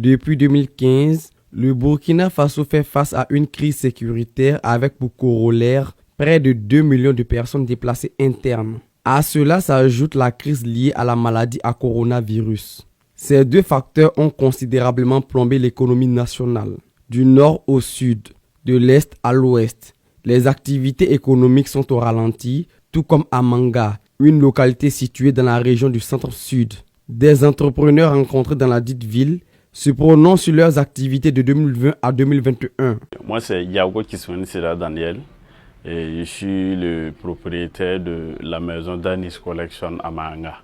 Depuis 2015, le Burkina Faso fait face à une crise sécuritaire avec pour corollaire près de 2 millions de personnes déplacées internes. À cela s'ajoute la crise liée à la maladie à coronavirus. Ces deux facteurs ont considérablement plombé l'économie nationale. Du nord au sud, de l'est à l'ouest, les activités économiques sont au ralenti, tout comme à Manga, une localité située dans la région du centre-sud. Des entrepreneurs rencontrés dans la dite ville se prononcent sur leurs activités de 2020 à 2021. Moi, c'est Yago Kiswanisira Daniel et je suis le propriétaire de la maison Danis Collection à Manga.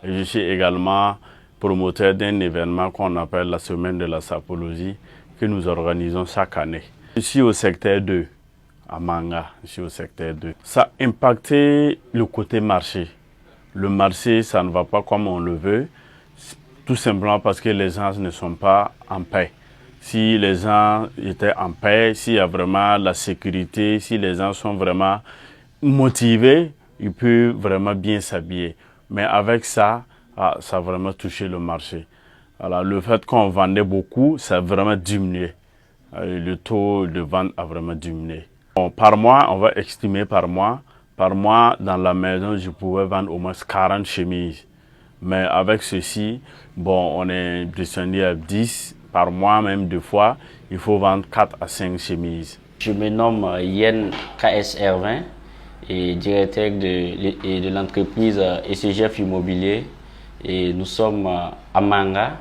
Et je suis également promoteur d'un événement qu'on appelle la Semaine de la Sapologie que nous organisons chaque année. Je suis au secteur 2, à Manga, je suis au secteur 2. Ça a impacté le côté marché. Le marché, ça ne va pas comme on le veut, tout simplement parce que les gens ne sont pas en paix. Si les gens étaient en paix, s'il y a vraiment la sécurité, si les gens sont vraiment motivés, ils peuvent vraiment bien s'habiller. Mais avec ça, ça a vraiment touché le marché. Alors, le fait qu'on vendait beaucoup, ça a vraiment diminué. Le taux de vente a vraiment diminué. Bon, par mois, on va estimer par mois, dans la maison, je pouvais vendre au moins 40 chemises. Mais avec ceci, bon, on est descendu à 10 par mois, même 2 fois. Il faut vendre 4 à 5 chemises. Je me nomme Yen KSR20 et directeur de l'entreprise SCGF Immobilier. Et nous sommes à Manga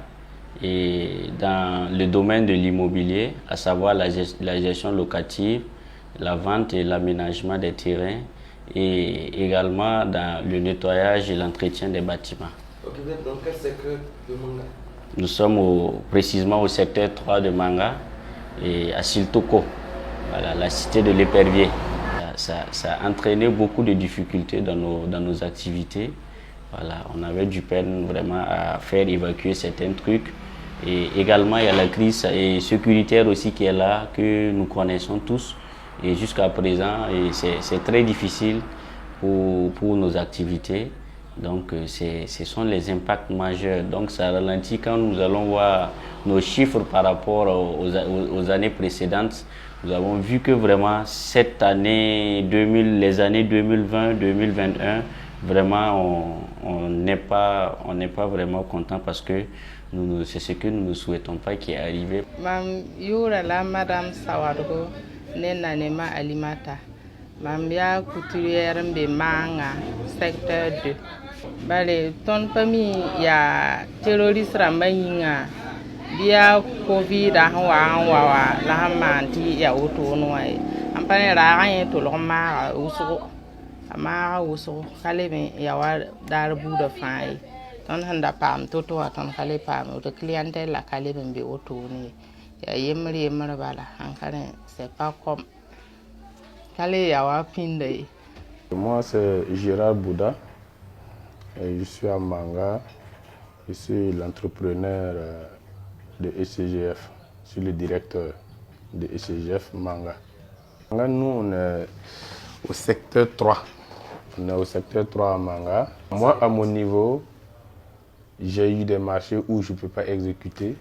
et dans le domaine de l'immobilier, à savoir la gestion locative, la vente et l'aménagement des terrains et également dans le nettoyage et l'entretien des bâtiments. Ok, vous êtes dans quel secteur de Manga? Nous sommes précisément au secteur 3 de Manga et à Siltoko, voilà, la cité de l'épervier. Ça a entraîné beaucoup de difficultés dans nos activités. Voilà, on avait du peine vraiment à faire évacuer certains trucs. Et également, il y a la crise sécuritaire aussi qui est là, que nous connaissons tous. Et jusqu'à présent, c'est très difficile pour nos activités. Donc, ce sont les impacts majeurs. Donc, ça ralentit quand nous allons voir nos chiffres par rapport aux années précédentes. Nous avons vu que vraiment, cette année, les années 2020, 2021, vraiment, on n'est pas vraiment content parce que c'est ce que nous ne souhaitons pas qui est arrivé. Madame Sawargo, Nenanema Alimata. Mambia couturière de Manga, secteur 2. Bale, ton pami ya terroriste rambayinga. Dia Covid wa la hamanti ya auto noy. Ampane la rien to le mara uso. Amara uso kalebe ya wa dar buda fai. Ton handa pam toto ton kale pam de clientèle la kalebe mbe auto ni. Ya yemri bala ankane c'est pas comme moi, c'est Gérard Bouda. Et je suis à Manga. Je suis l'entrepreneur de SCGF. Je suis le directeur de SCGF Manga. Nous, on est au secteur 3. On est au secteur 3 à Manga. Moi, à mon niveau, j'ai eu des marchés où je ne peux pas exécuter.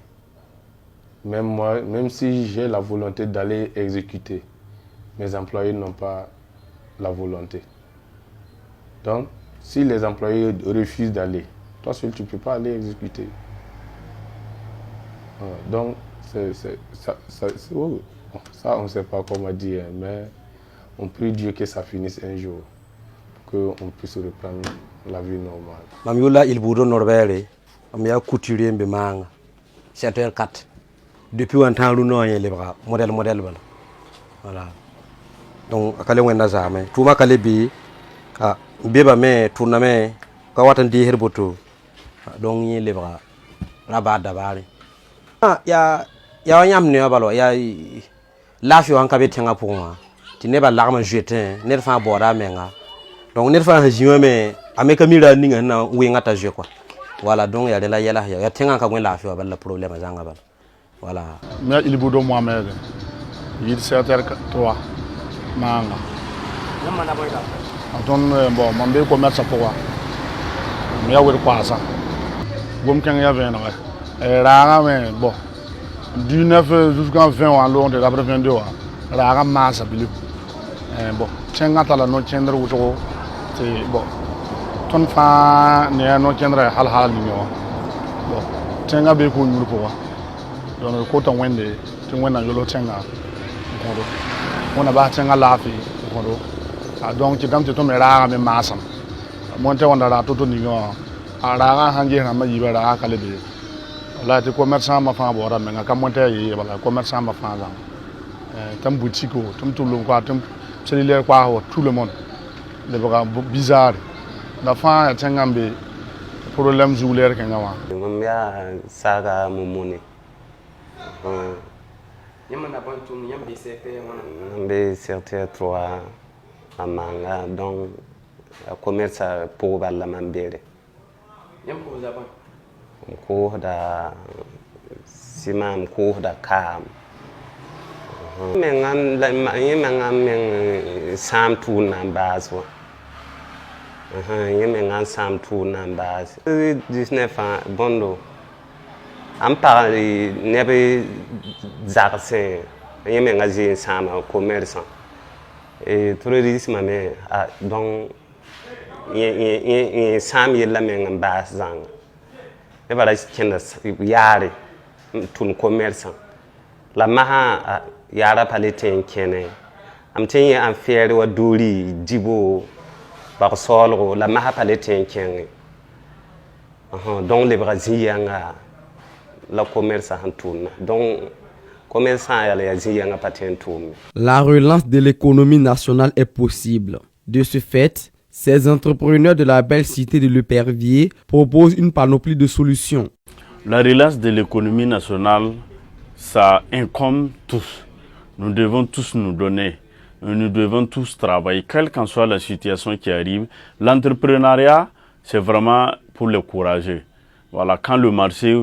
Même si j'ai la volonté d'aller exécuter, mes employés n'ont pas la volonté. Donc, si les employés refusent d'aller, toi seul, tu ne peux pas aller exécuter. Donc, ça, on ne sait pas comment dire, mais on prie Dieu que ça finisse un jour, pour qu'on puisse reprendre la vie normale. Mamiola il boudon Norbert, Amia couturier Mbemanga, secteur 4. Depuis un temps, nous avons les bras, modèle. Voilà. Donc, akale wenda zame tuma kale bi beba me tournament ka watan di herboto donc yi lebra raba dabari ya nyam ne balo ya lafi wan ka be tenga pour moi ti ne ba larma jeter ne fa bora menga donc ne fa jiwa me ameka mira ninga na winga ta je quoi voilà donc ya de la ya tenga ka gwen lafi ba la problème zanga ba voilà mais il bodo Mohamed il secteur 3 Manga. Bon, mon commerce pour moi. Mais il y a eu quoi ça? Bon, quand il y avait un raga mais bon du 9 jusqu'à 20 ans long de la 22 ans raga massa bilu bon tchenga tala no tchendra wuto c'est bon ton fa ne no tchendra hal ni bon tchenga be ko nyul ko donc ko tan wende tin wena yolo tchenga ko on a ba tchenga lafi ko donc ci dam ci to me raga me massa monte wanda ra to ni raga hanje na ma yiba raga kale de la te commerçant ma fa bora me nga monte yi bala commerçant ma fa tam boutique tam tout le quoi tam cellulaire quoi tout le monde le bra bizarre la fa tangambe problème zoulaire ke ngawa mam ya saga mumuni Yama na bon tourne yam BCP wana. Be certain 3 amanga donc commerce pour balla mambere. Yam ko zaban. Ko da simam ko da kam. Mengan la mengan men sam tu nan baso. Mengan sam tu nan bas. 19 ans bondo. Am parle nebe zarse. Mengan zin sam commerçant. Et tourisme mais donc sam yella mengan bas zang. E bala kenda yare tun commerçant la maha yara paleten kene am tenye am fiere wa duri dibo ba solro la maha paleten kene donc les brésiliens la commerce hantuna donc commerçant ya la ziyanga patentum. La relance de l'économie nationale est possible. De ce fait, ces entrepreneurs de la belle cité de l'Épervier proposent une panoplie de solutions. La relance de l'économie nationale, ça incombe tous. Nous devons tous nous donner. Nous devons tous travailler, quelle qu'en soit la situation qui arrive. L'entrepreneuriat, c'est vraiment pour les courageux. Voilà, quand le marché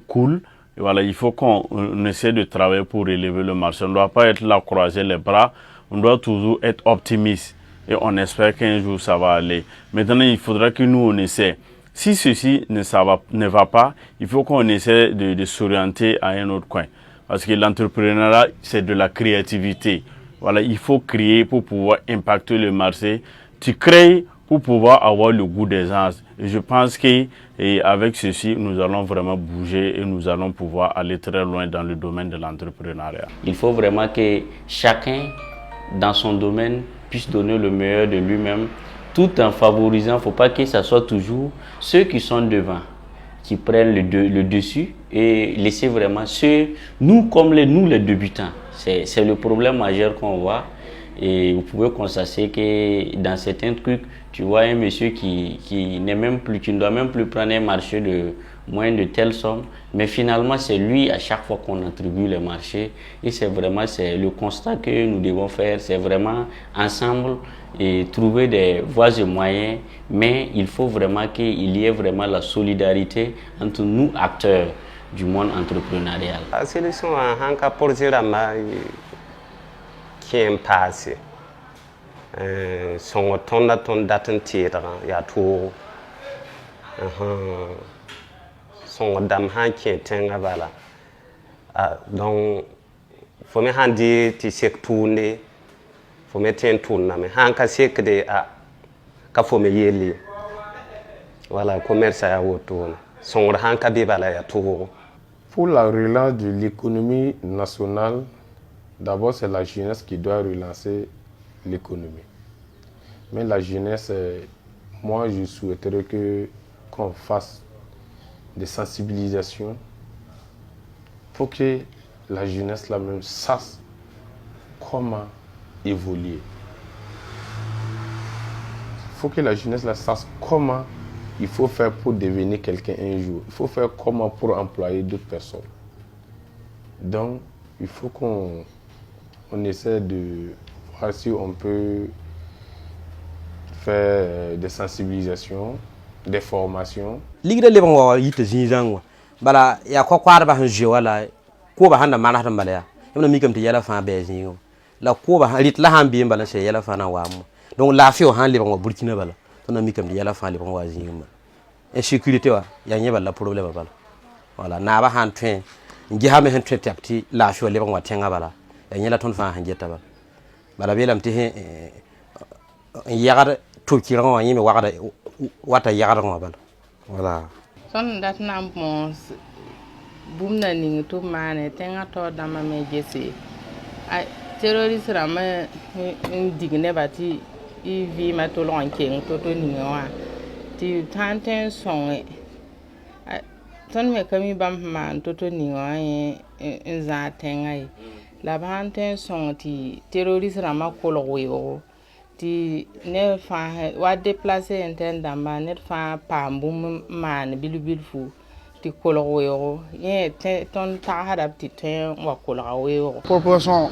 coule, voilà, il faut qu'on essaie de travailler pour relever le marché. On ne doit pas être là, croiser les bras. On doit toujours être optimiste. Et on espère qu'un jour ça va aller. Maintenant, il faudra que nous on essaie. Si ceci ne va pas, il faut qu'on essaie de s'orienter à un autre coin. Parce que l'entrepreneuriat, c'est de la créativité. Voilà, il faut créer pour pouvoir impacter le marché. Tu crées pour pouvoir avoir le goût des gens. Et je pense qu'avec ceci, nous allons vraiment bouger et nous allons pouvoir aller très loin dans le domaine de l'entrepreneuriat. Il faut vraiment que chacun, dans son domaine, puisse donner le meilleur de lui-même, tout en favorisant. Il ne faut pas que ce soit toujours ceux qui sont devant, qui prennent le dessus et laisser vraiment ceux, nous comme nous les débutants. C'est le problème majeur qu'on voit. Et vous pouvez constater que dans certains trucs, tu vois un monsieur qui ne doit même plus prendre un marché de moins de telle somme, mais finalement c'est lui à chaque fois qu'on attribue les marchés. Et c'est le constat que nous devons faire, c'est vraiment ensemble et trouver des voies et moyens, mais il faut vraiment qu'il y ait vraiment la solidarité entre nous acteurs du monde entrepreneurial. La solution en cas pour dire qui est passé. Son ton datin titre, il y a tout. Son dame han qui est un avala. Donc, faut me handi ti sek tourne, faut mettre un tourne, mais han ka sek de ka faut me yeli. Voilà, commerce à autour. Son han ka bibala ya tout. Pour la relance de l'économie nationale, d'abord c'est la jeunesse qui doit relancer l'économie. Mais la jeunesse, moi je souhaiterais qu'on fasse des sensibilisations pour que la jeunesse la même sache comment évoluer. Il faut que la jeunesse la sache comment il faut faire pour devenir quelqu'un un jour. Il faut faire comment pour employer d'autres personnes. Donc, il faut qu'on essaie de voir si on peut faire des sensibilisations, des formations. Ligda lebon wa yite zinzangwa bala ya ko kwar ba han wala ko ba handa mala tan bala ya yamna mi kam te yala fa be zingo la ko ba rit la han bi bala se yala fa na wa mo donc la fi o han lebon wa burkina bala ton mi kam te yala fa lebon wa zingo insécurité wa ya nyeba la problème bala voilà naaba han tõe n gesa me sẽn tõe tɛb tɩ laas wa lebg wã tẽngã bala yaa yẽla tõnd fãa sẽn geta bala bala beelame tɩ n yagd tʋb kɩrgẽ wã yẽ me wagda wata yagdgẽ wã bala voilà tõnd dat na n bõos bũmb na ning tɩ b maane tẽngã taoor dãmbã me gese terorist rãmbã n dig nebã tɩ y vɩɩmã tolg n keng to-to ningẽ wã tɩ sã n tõe n sõnge tõnd me ka mi bãmb sẽn maan to-to ningẽ wã yẽ n zãag tẽngã ye la b sã n tõe n sõng tɩ terorist rãmbã kolg weoogo tɩ ned fãa wa déplacer n tẽn dãmbã ned fãa paam bũmb n maan bilfu tɩ kolg weoogo yẽ tõnd tagsda b tɩ tõe n wa kolga weoogo population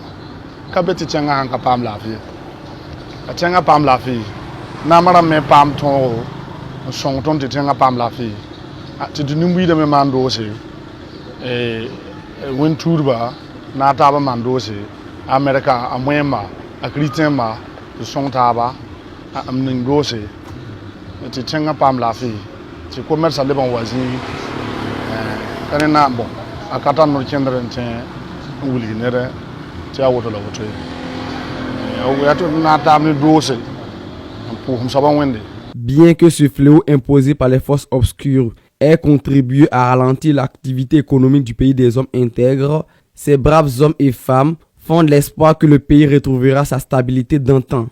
ka be tɩ tẽngã sãn ka paam laafɩ a tẽngã paam laafɩ naam rãmb me paam tõogo n sõng tõnd tɩ tẽngã paam laafɩ tɩ tɩ nin-buiidã me maan doose wẽn-tuudba na n taab n maan doose a amerika a moẽmba a kiristẽmba tɩ sõng taaba m ning doose tɩ tẽngã paam laafɩ tɩ commerce a leb n wa zĩig ka ne na bõn a ka tar nor-kẽndr n tẽ n wilg ned tɩ a woto la woto ye yaa tɩ na n taab ne doose n pʋʋsem soabã wẽnde. Bien que ce fléau imposé par les forces obscures ait contribué à ralentir l'activité économique du pays des hommes intègres, ces braves hommes et femmes font l'espoir que le pays retrouvera sa stabilité d'antan.